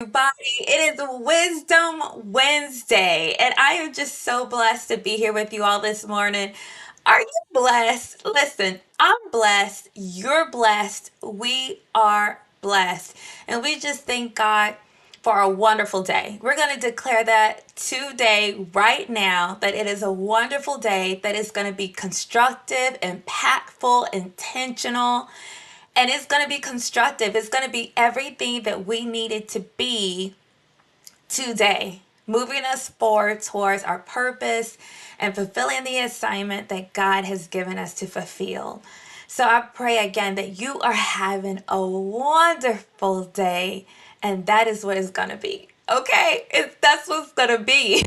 Everybody, it is Wisdom Wednesday, and I am just so blessed to be here with you all this morning. Are you blessed? Listen, I'm blessed. You're blessed. We are blessed. And we just thank God for a wonderful day. We're going to declare that today, right now, that it is a wonderful day that is going to be constructive, impactful, intentional, and it's going to be constructive. It's going to be everything that we needed to be today, moving us forward towards our purpose and fulfilling the assignment that God has given us to fulfill. So I pray again that you are having a wonderful day, and that is what it's going to be. Okay? That's what's going to be.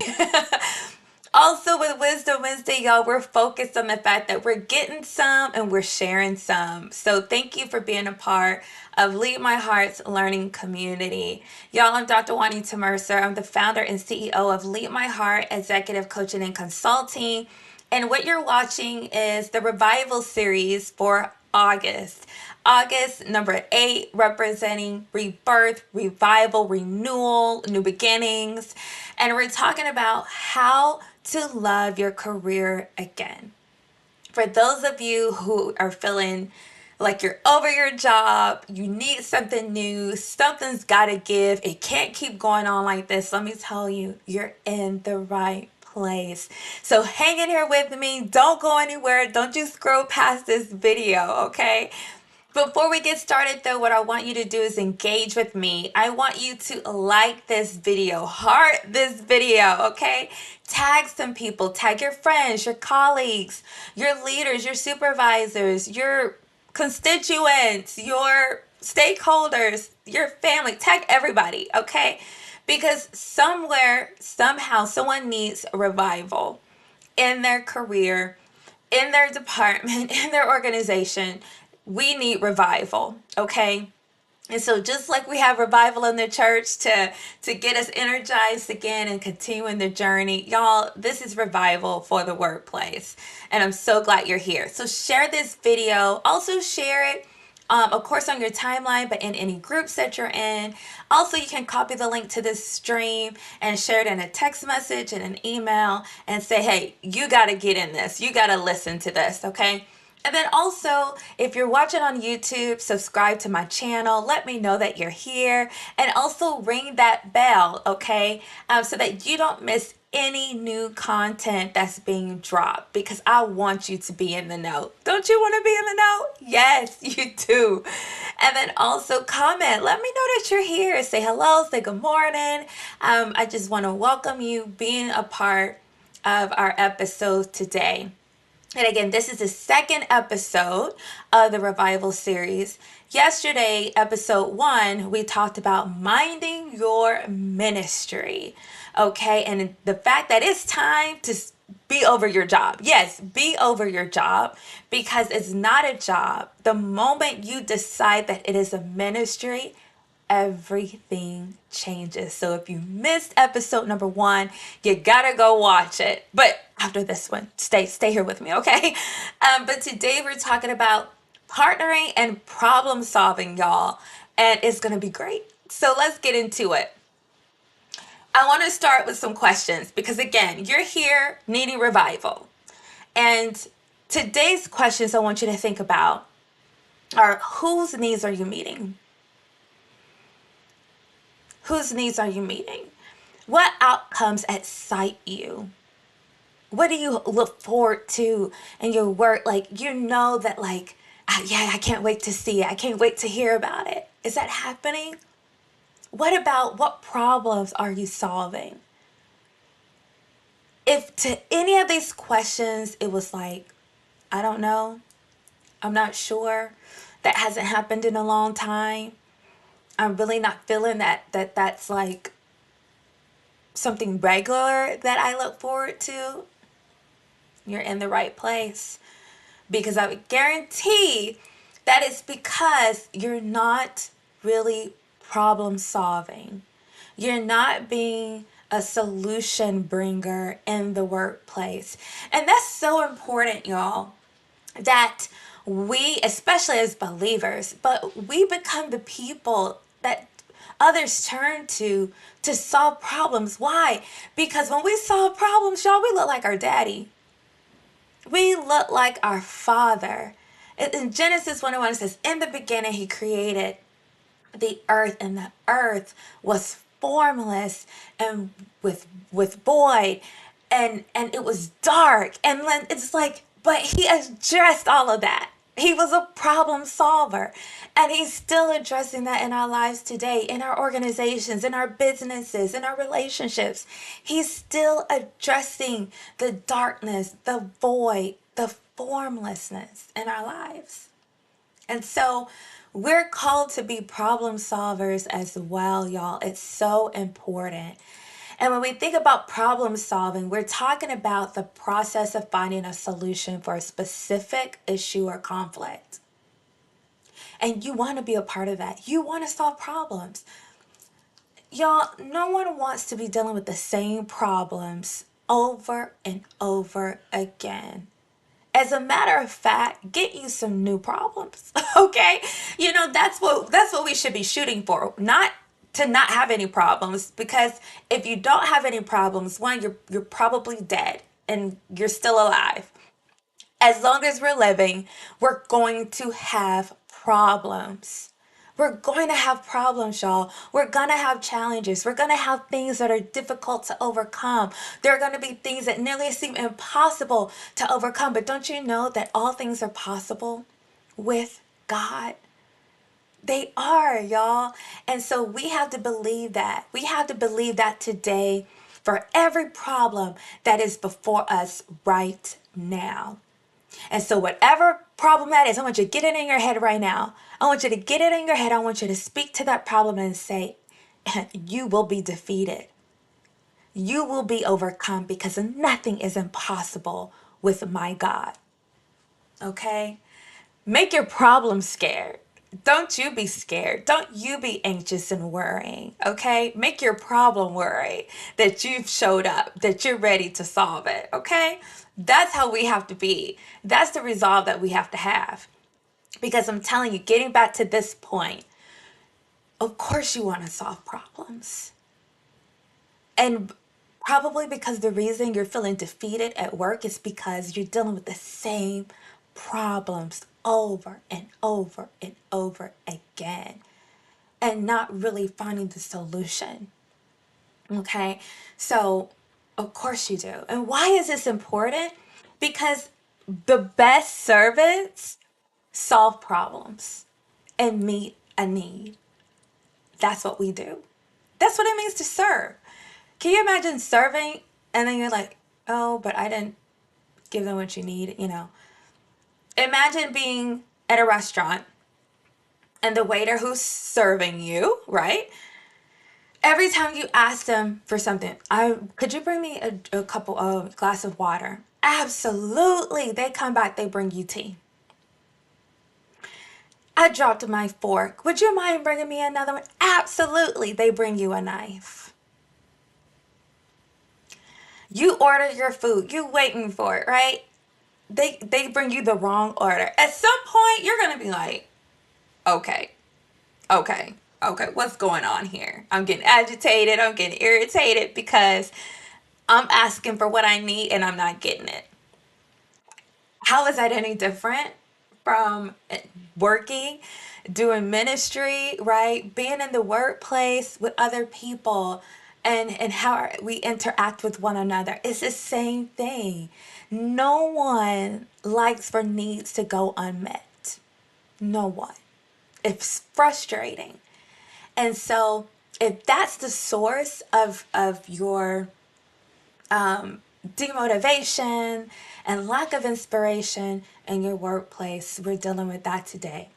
Also, with Wisdom Wednesday, y'all, we're focused on the fact that we're getting some and we're sharing some. So, thank you for being a part of Lead My Heart's learning community. Y'all, I'm Dr. Juanita Mercer. I'm the founder and CEO of Lead My Heart Executive Coaching and Consulting. And what you're watching is the Revival series for August. August number 8, representing rebirth, revival, renewal, new beginnings. And we're talking about how to love your career again. For those of you who are feeling like you're over your job, you need something new, something's got to give, it can't keep going on like this, let me tell you, you're in the right place. So hang in here with me. Don't go anywhere. Don't you scroll past this video, okay? Before we get started though, what I want you to do is engage with me. I want you to like this video, heart this video, okay? Tag some people, tag your friends, your colleagues, your leaders, your supervisors, your constituents, your stakeholders, your family, tag everybody, okay? Because somewhere, somehow, someone needs a revival in their career, in their department, in their organization. We need revival, okay? And so just like we have revival in the church to get us energized again and continuing the journey, y'all, this is revival for the workplace. And I'm so glad you're here. So share this video. Also share it, of course, on your timeline, but in any groups that you're in. Also, you can copy the link to this stream and share it in a text message and an email and say, hey, you got to get in this. You got to listen to this, okay? And then also, if you're watching on YouTube, subscribe to my channel. Let me know that you're here. And also ring that bell, okay? So that you don't miss any new content that's being dropped, because I want you to be in the know. Don't you want to be in the know? Yes, you do. And then also comment. Let me know that you're here. Say hello, say good morning. I just want to welcome you being a part of our episode today. And again, this is the second episode of the Revival series. Yesterday, episode 1, we talked about minding your ministry. Okay, and the fact that it's time to be over your job. Yes, be over your job, because it's not a job. The moment you decide that it is a ministry, everything changes. So if you missed episode number 1, you gotta go watch it. But after this one, stay here with me, okay? But today we're talking about partnering and problem solving, y'all, and it's gonna be great. So let's get into it. I want to start with some questions because, again, you're here needing revival. And today's questions I want you to think about are: whose needs are you meeting? Whose needs are you meeting? What outcomes excite you? What do you look forward to in your work? Like, you know that, like, yeah, I can't wait to see it. I can't wait to hear about it. Is that happening? What problems are you solving? If to any of these questions it was like, I don't know, I'm not sure, that hasn't happened in a long time, I'm really not feeling that's like something regular that I look forward to, you're in the right place. Because I would guarantee that it's because you're not really problem solving. You're not being a solution bringer in the workplace. And that's so important, y'all, that we, especially as believers, but we become the people that others turn to solve problems. Why? Because when we solve problems, y'all, we look like our daddy. We look like our father. In Genesis 1:1 it says, in the beginning he created the earth, and the earth was formless and with void, and it was dark, and then it's like, but he addressed all of that. He was a problem solver, and he's still addressing that in our lives today, in our organizations, in our businesses, in our relationships. He's still addressing the darkness, the void, the formlessness in our lives. And so we're called to be problem solvers as well, y'all. It's so important. And when we think about problem solving, we're talking about the process of finding a solution for a specific issue or conflict. And you want to be a part of that. You want to solve problems. Y'all, no one wants to be dealing with the same problems over and over again. As a matter of fact, get you some new problems. Okay? That's what we should be shooting for. Not to not have any problems, because if you don't have any problems, one, you're probably dead and you're still alive. As long as we're living, we're going to have problems. We're going to have problems, y'all. We're going to have challenges. We're going to have things that are difficult to overcome. There are going to be things that nearly seem impossible to overcome. But don't you know that all things are possible with God? They are, y'all. And so we have to believe that. We have to believe that today for every problem that is before us right now. And so, whatever problem that is, I want you to get it in your head right now. I want you to get it in your head. I want you to speak to that problem and say, you will be defeated. You will be overcome, because nothing is impossible with my God. Okay? Make your problem scared. Don't you be scared. Don't you be anxious and worrying. Okay? Make your problem worry that you've showed up, that you're ready to solve it. Okay? That's how we have to be. That's the resolve that we have to have. Because I'm telling you, getting back to this point, of course you want to solve problems. And probably because the reason you're feeling defeated at work is because you're dealing with the same problems over and over and over again and not really finding the solution. Okay, so of course you do. And why is this important? Because the best servants solve problems and meet a need. That's what we do. That's what it means to serve. Can you imagine serving and then you're like, oh, but I didn't give them what you need, Imagine being at a restaurant and the waiter who's serving you, right? Every time you ask them for something, could you bring me a couple of glass of water? Absolutely. They come back, they bring you tea. I dropped my fork. Would you mind bringing me another one? Absolutely. They bring you a knife. You order your food. You waiting for it, right? They bring you the wrong order. At some point, you're going to be like, okay, okay, okay, what's going on here? I'm getting agitated. I'm getting irritated because I'm asking for what I need and I'm not getting it. How is that any different from working, doing ministry, right? Being in the workplace with other people and how we interact with one another. It's the same thing. No one likes for needs to go unmet. No one. It's frustrating. And so if that's the source of your demotivation and lack of inspiration in your workplace, we're dealing with that today.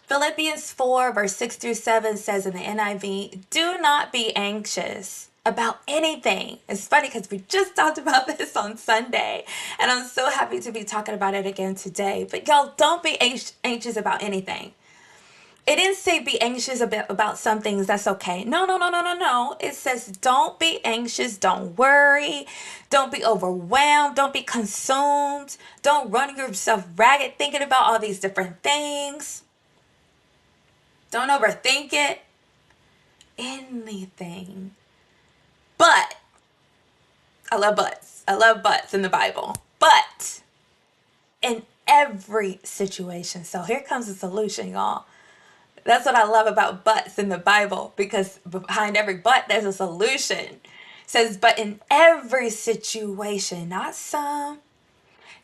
Philippians 4, verse 6 through 7 says in the NIV, do not be anxious about anything. It's funny because we just talked about this on Sunday, and I'm so happy to be talking about it again today. But y'all, don't be anxious about anything. It didn't say be anxious about some things. That's okay. No, no, no, no, no, no. It says don't be anxious. Don't worry. Don't be overwhelmed. Don't be consumed. Don't run yourself ragged thinking about all these different things. Don't overthink it. anything. But I love buts. I love buts in the Bible. But in every situation. So here comes the solution, y'all. That's what I love about buts in the Bible, because behind every but there's a solution. It says, but in every situation, not some,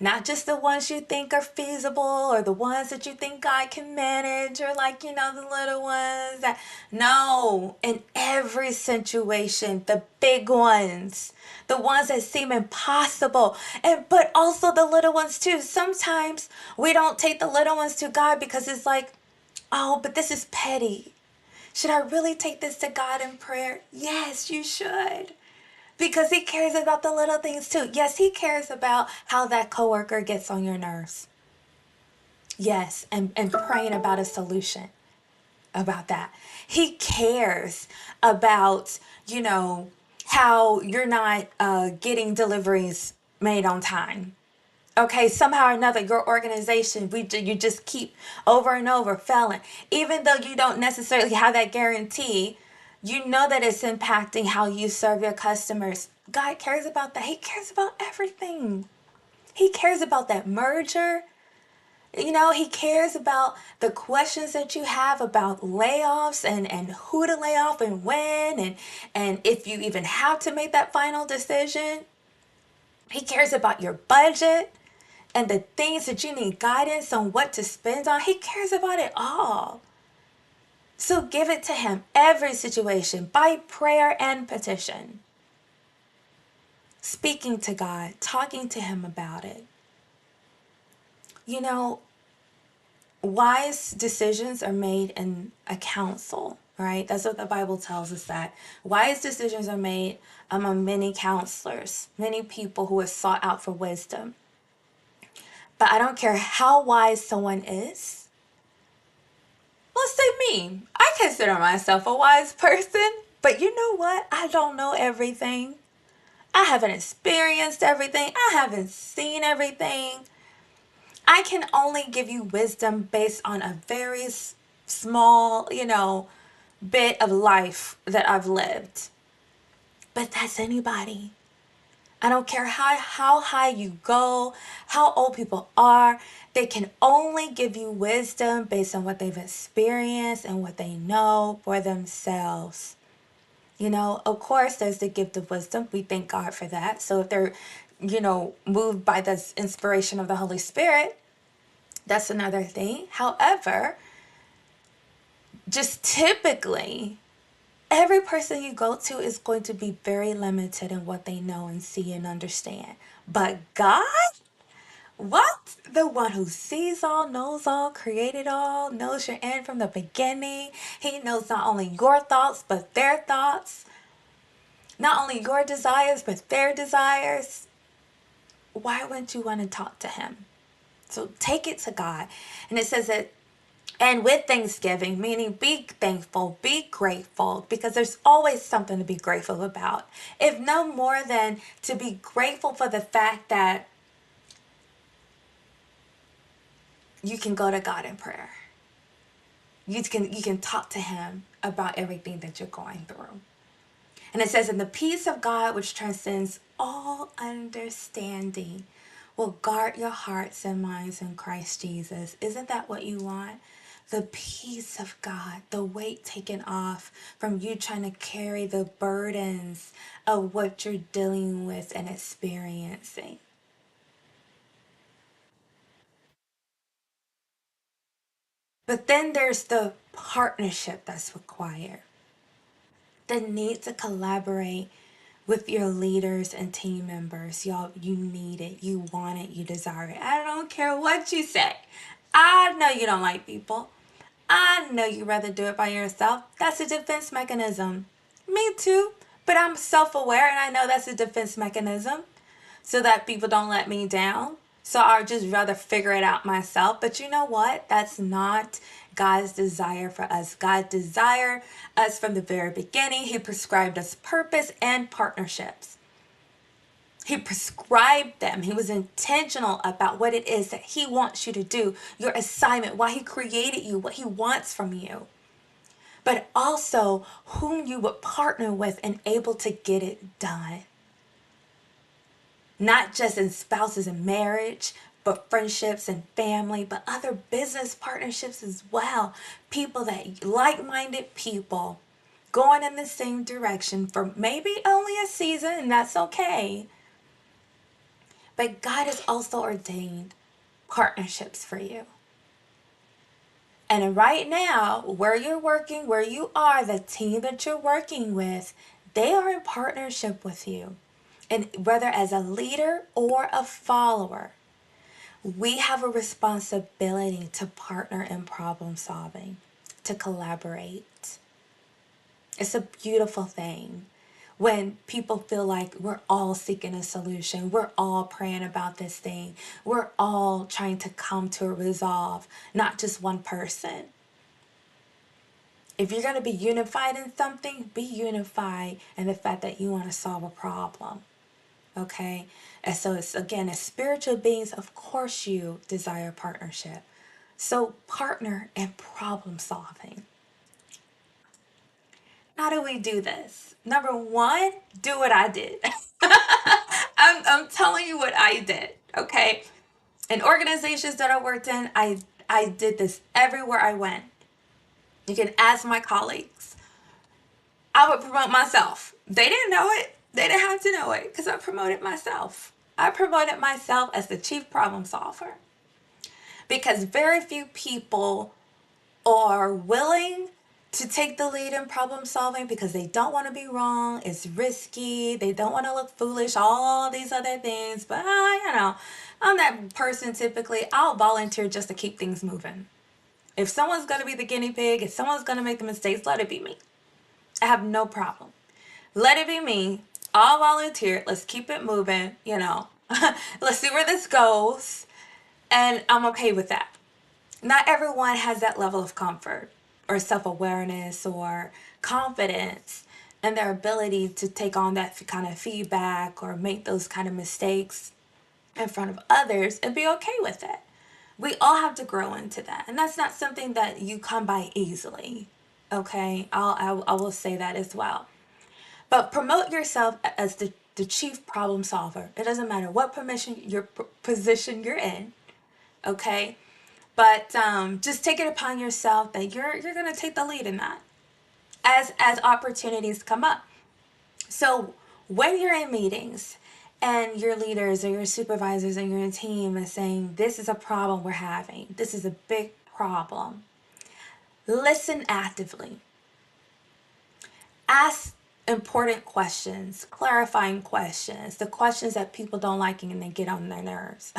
not just the ones you think are feasible or the ones that you think God can manage, or like, the little ones that, no, in every situation, the big ones, the ones that seem impossible, and but also the little ones too. Sometimes we don't take the little ones to God because it's like, oh, but this is petty. Should I really take this to God in prayer? Yes, you should. Because he cares about the little things too. Yes, he cares about how that coworker gets on your nerves. Yes, and praying about a solution about that. He cares about, how you're not getting deliveries made on time. Okay, somehow or another, your organization, you just keep over and over failing. Even though you don't necessarily have that guarantee, you know that it's impacting how you serve your customers. God cares about that. He cares about everything. He cares about that merger. He cares about the questions that you have about layoffs, and who to lay off and when, and if you even have to make that final decision. He cares about your budget and the things that you need guidance on what to spend on. He cares about it all. So give it to him, every situation, by prayer and petition. Speaking to God, talking to him about it. You know, wise decisions are made in a council, right? That's what the Bible tells us, that wise decisions are made among many counselors, many people who have sought out for wisdom. But I don't care how wise someone is. Let's say me. I consider myself a wise person, but you know what? I don't know everything. I haven't experienced everything. I haven't seen everything. I can only give you wisdom based on a very small, bit of life that I've lived. But that's anybody. I don't care how high you go, how old people are. They can only give you wisdom based on what they've experienced and what they know for themselves. Of course, there's the gift of wisdom. We thank God for that. So if they're, moved by this inspiration of the Holy Spirit, that's another thing. However, just typically, every person you go to is going to be very limited in what they know and see and understand. But God, what? The one who sees all, knows all, created all, knows your end from the beginning. He knows not only your thoughts, but their thoughts. Not only your desires, but their desires. Why wouldn't you want to talk to him? So take it to God. And it says that, and with thanksgiving, meaning be thankful, be grateful, because there's always something to be grateful about. If no more than to be grateful for the fact that you can go to God in prayer. You can talk to him about everything that you're going through. And it says, and the peace of God, which transcends all understanding, will guard your hearts and minds in Christ Jesus. Isn't that what you want? The peace of God, the weight taken off from you trying to carry the burdens of what you're dealing with and experiencing. But then there's the partnership that's required, the need to collaborate with your leaders and team members. Y'all, you need it, you want it, you desire it. I don't care what you say. I know you don't like people. I know you'd rather do it by yourself. That's a defense mechanism. Me too. But I'm self aware and I know that's a defense mechanism so that people don't let me down. So I'd just rather figure it out myself. But you know what? That's not God's desire for us. God desired us from the very beginning. He prescribed us purpose and partnerships. He prescribed them. He was intentional about what it is that he wants you to do, your assignment, why he created you, what he wants from you. but also whom you would partner with and able to get it done. Not just in spouses and marriage, but friendships and family, but other business partnerships as well. People that like minded people going in the same direction for maybe only a season, and that's okay. But God has also ordained partnerships for you. And right now, where you're working, where you are, the team that you're working with, they are in partnership with you. And whether as a leader or a follower, we have a responsibility to partner in problem solving, to collaborate. It's a beautiful thing when people feel like we're all seeking a solution, we're all praying about this thing, we're all trying to come to a resolve, not just one person. If you're going to be unified in something, be unified in the fact that you want to solve a problem. Okay? And so it's again, as spiritual beings, of course you desire partnership. So partner in problem solving. How do we do this? Number one, do what I did. I'm telling you what I did. Okay? In organizations that I worked in, I did this everywhere I went. You can ask my colleagues. I would promote myself. They didn't know it. They didn't have to know it because I promoted myself. I promoted myself as the chief problem solver because very few people are willing to take the lead in problem solving because they don't want to be wrong. It's risky. They don't want to look foolish, all these other things. But, I'm that person typically. I'll volunteer just to keep things moving. If someone's going to be the guinea pig, if someone's going to make the mistakes, let it be me. I have no problem. Let it be me. I'll volunteer. Let's keep it moving. Let's see where this goes. And I'm okay with that. Not everyone has that level of comfort or self awareness or confidence and their ability to take on that kind of feedback or make those kind of mistakes in front of others and be okay with it. We all have to grow into that. And that's not something that you come by easily. Okay? I will say that as well. But promote yourself as the chief problem solver. It doesn't matter what position you're in. Okay? But just take it upon yourself that you're gonna take the lead in that as opportunities come up. So when you're in meetings and your leaders or your supervisors and your team is saying this is a problem we're having, this is a big problem, listen actively. Ask important questions, clarifying questions, the questions that people don't like and they get on their nerves.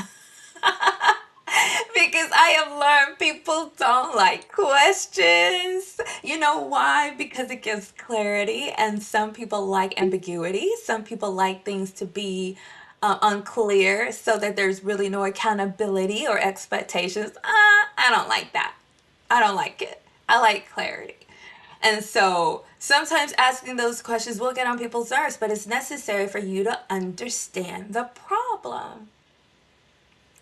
Because I have learned people don't like questions. You know why? Because it gives clarity, and some people like ambiguity. Some people like things to be unclear so that there's really no accountability or expectations. I don't like that. I don't like it. I like clarity. And so sometimes asking those questions will get on people's nerves, but it's necessary for you to understand the problem.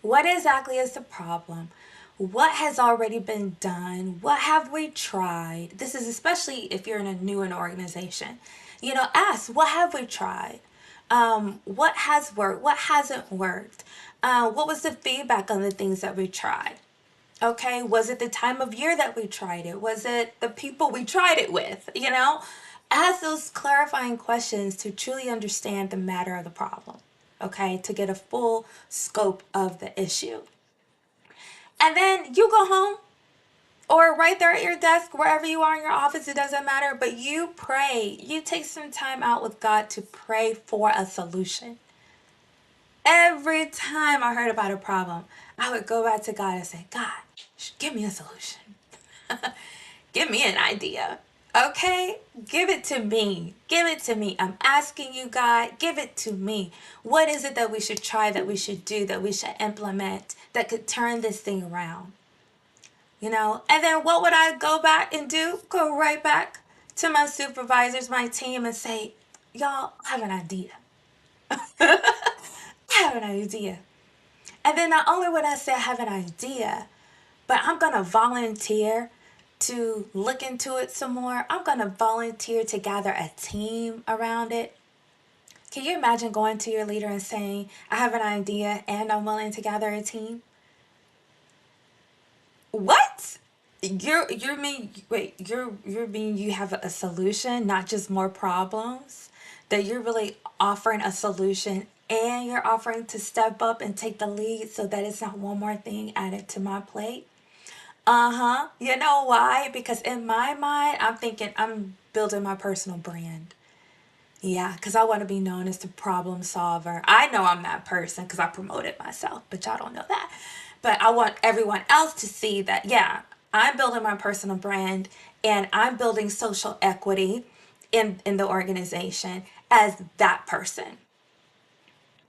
What exactly is the problem? What has already been done? What have we tried? This is especially if you're in a new organization. Ask, what have we tried? What has worked? What hasn't worked? What was the feedback on the things that we tried? Okay, was it the time of year that we tried it? Was it the people we tried it with? Ask those clarifying questions to truly understand the matter of the problem. Okay, to get a full scope of the issue. And then you go home or right there at your desk, wherever you are in your office, it doesn't matter, but you pray. You take some time out with God to pray for a solution. Every time I heard about a problem, I would go back to God and say, God, give me a solution. Give me an idea. Okay? Give it to me. Give it to me. I'm asking you, God, give it to me. What is it that we should try, that we should do, that we should implement that could turn this thing around? And then what would I go back and do? Go right back to my supervisors, my team, and say, y'all, I have an idea. I have an idea. And then not only would I say I have an idea, but I'm going to volunteer to look into it some more, I'm going to volunteer to gather a team around it. Can you imagine going to your leader and saying, I have an idea and I'm willing to gather a team? What? You're mean wait, you're mean you have a solution, not just more problems? That you're really offering a solution and you're offering to step up and take the lead so that it's not one more thing added to my plate? Uh-huh. You know why? Because in my mind, I'm thinking I'm building my personal brand. Yeah, because I want to be known as the problem solver. I know I'm that person because I promoted myself, but y'all don't know that. But I want everyone else to see that, yeah, I'm building my personal brand and I'm building social equity in the organization as that person.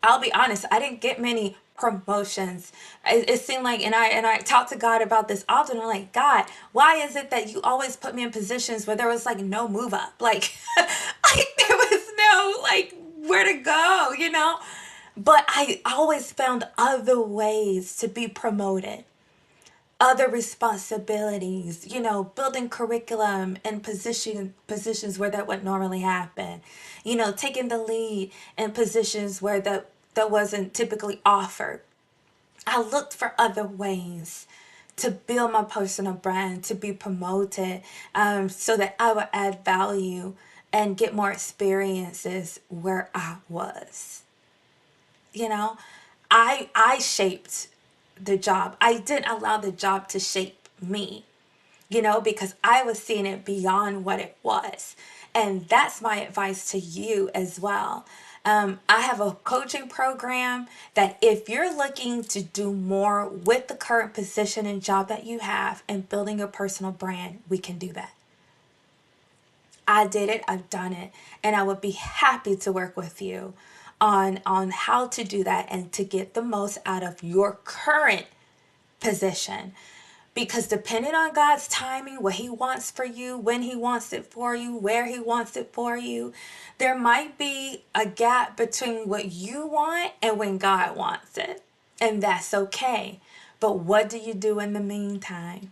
I'll be honest, I didn't get many promotions. It seemed like, and I talked to God about this often. I'm like, God, why is it that you always put me in positions where there was like no move up, like, like there was no like where to go, you know? But I always found other ways to be promoted, other responsibilities, building curriculum and positions where that would normally happen, taking the lead in positions where that wasn't typically offered. I looked for other ways to build my personal brand, to be promoted, so that I would add value and get more experiences where I was. You know, I shaped the job. I didn't allow the job to shape me, because I was seeing it beyond what it was. And that's my advice to you as well. I have a coaching program that if you're looking to do more with the current position and job that you have and building a personal brand, we can do that. I did it, I've done it, and I would be happy to work with you on how to do that and to get the most out of your current position. Because depending on God's timing, what He wants for you, when He wants it for you, where He wants it for you, there might be a gap between what you want and when God wants it. And that's okay. But what do you do in the meantime?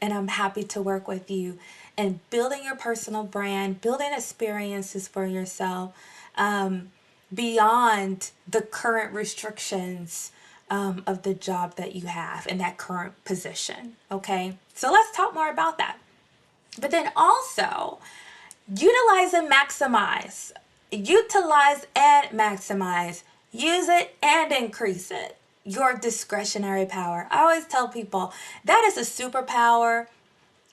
And I'm happy to work with you in building your personal brand, building experiences for yourself, um, beyond the current restrictions of the job that you have in that current position. Okay, so let's talk more about that. But then also, utilize and maximize. Utilize and maximize. Use it and increase it. Your discretionary power. I always tell people that is a superpower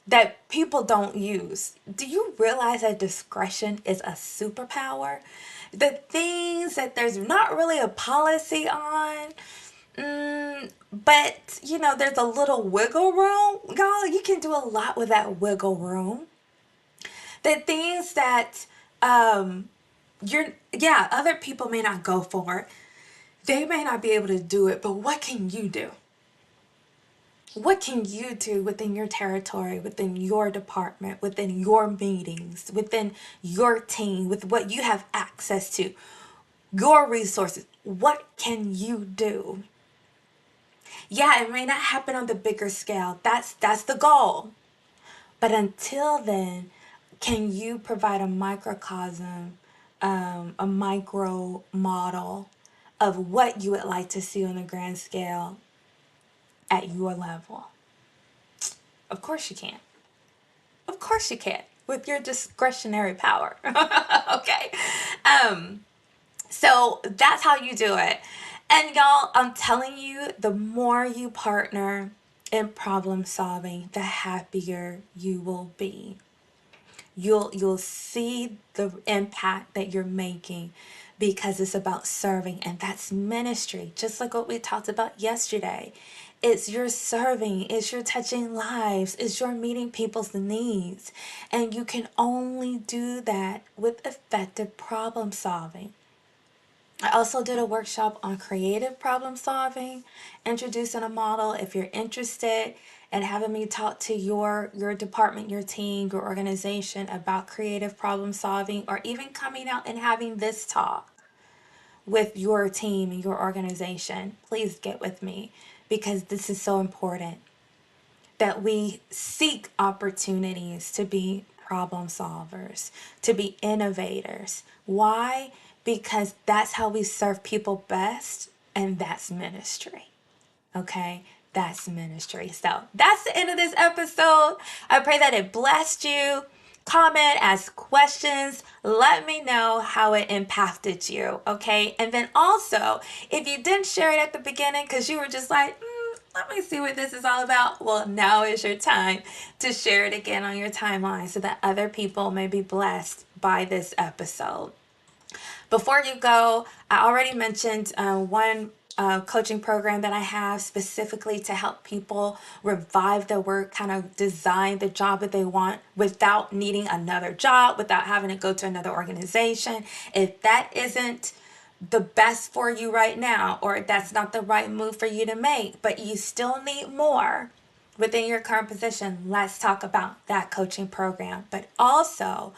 that people don't use. Do you realize that discretion is a superpower? The things that there's not really a policy on, but there's a little wiggle room. Y'all, you can do a lot with that wiggle room. The things that yeah, other people may not go for it. They may not be able to do it, but what can you do? What can you do within your territory, within your department, within your meetings, within your team, with what you have access to, your resources? What can you do? Yeah, it may not happen on the bigger scale. That's the goal. But until then, can you provide a microcosm, a micro model of what you would like to see on a grand scale at your level? Of course you can. Of course you can with your discretionary power. Okay. Um, so that's how you do it. And y'all, I'm telling you, the more you partner in problem solving, the happier you will be. You'll see the impact that you're making because it's about serving, and that's ministry, just like what we talked about yesterday. It's your serving, it's your touching lives, it's your meeting people's needs, and you can only do that with effective problem solving. I also did a workshop on creative problem solving, introducing a model. If you're interested in having me talk to your department, your team, your organization about creative problem solving, or even coming out and having this talk with your team and your organization, please get with me because this is so important. that we seek opportunities to be problem solvers, to be innovators. Why? Because that's how we serve people best, and that's ministry. Okay, that's ministry. So that's the end of this episode. I pray that it blessed you. Comment, ask questions, let me know how it impacted you. Okay, and then also, if you didn't share it at the beginning because you were just like, let me see what this is all about. Well, now is your time to share it again on your timeline so that other people may be blessed by this episode. Before you go, I already mentioned one coaching program that I have specifically to help people revive their work, kind of design the job that they want without needing another job, without having to go to another organization. If that isn't the best for you right now, or that's not the right move for you to make, but you still need more within your current position, let's talk about that coaching program. But also,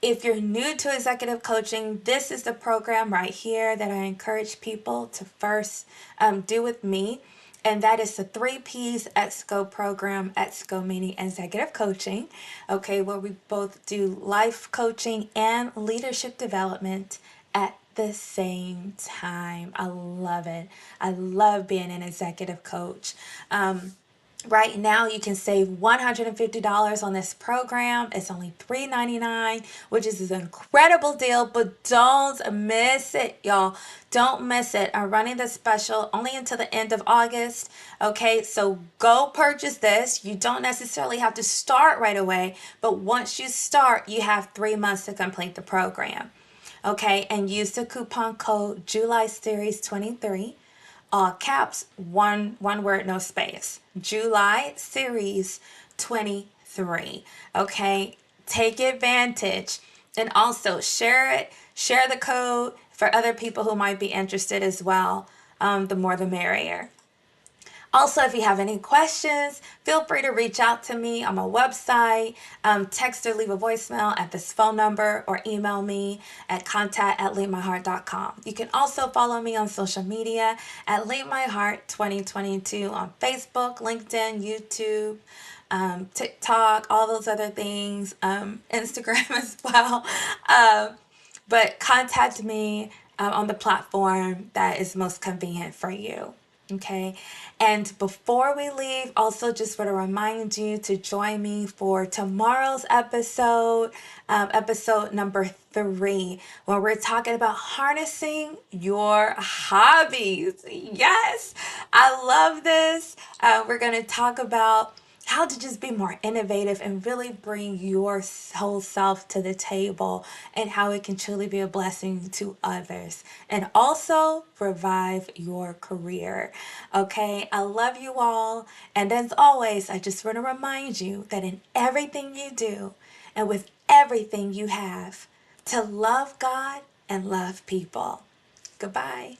if you're new to executive coaching, this is the program right here that I encourage people to first do with me. And that is the 3Ps EXCO program, EXCO meaning executive coaching, okay, where we both do life coaching and leadership development at the same time. I love it. I love being an executive coach. Right now, you can save $150 on this program. It's only $3.99, which is an incredible deal, but don't miss it, y'all. Don't miss it. I'm running this special only until the end of August. Okay, so go purchase this. You don't necessarily have to start right away, but once you start, you have 3 months to complete the program. Okay, and use the coupon code July Series 23, all caps, one word, no space. July Series 23. Okay, take advantage, and also share it. Share the code for other people who might be interested as well. The more the merrier. Also, if you have any questions, feel free to reach out to me on my website, text or leave a voicemail at this phone number, or email me at contact@leadmyheart.com. You can also follow me on social media at Lead My Heart 2022 on Facebook, LinkedIn, YouTube, TikTok, all those other things, Instagram as well. But contact me on the platform that is most convenient for you. Okay. And before we leave, also just want to remind you to join me for tomorrow's episode, episode number 3, where we're talking about harnessing your hobbies. Yes, I love this. We're going to talk about how to just be more innovative and really bring your whole self to the table, and how it can truly be a blessing to others, and also revive your career. Okay, I love you all. And as always, I just want to remind you that in everything you do and with everything you have, to love God and love people. Goodbye.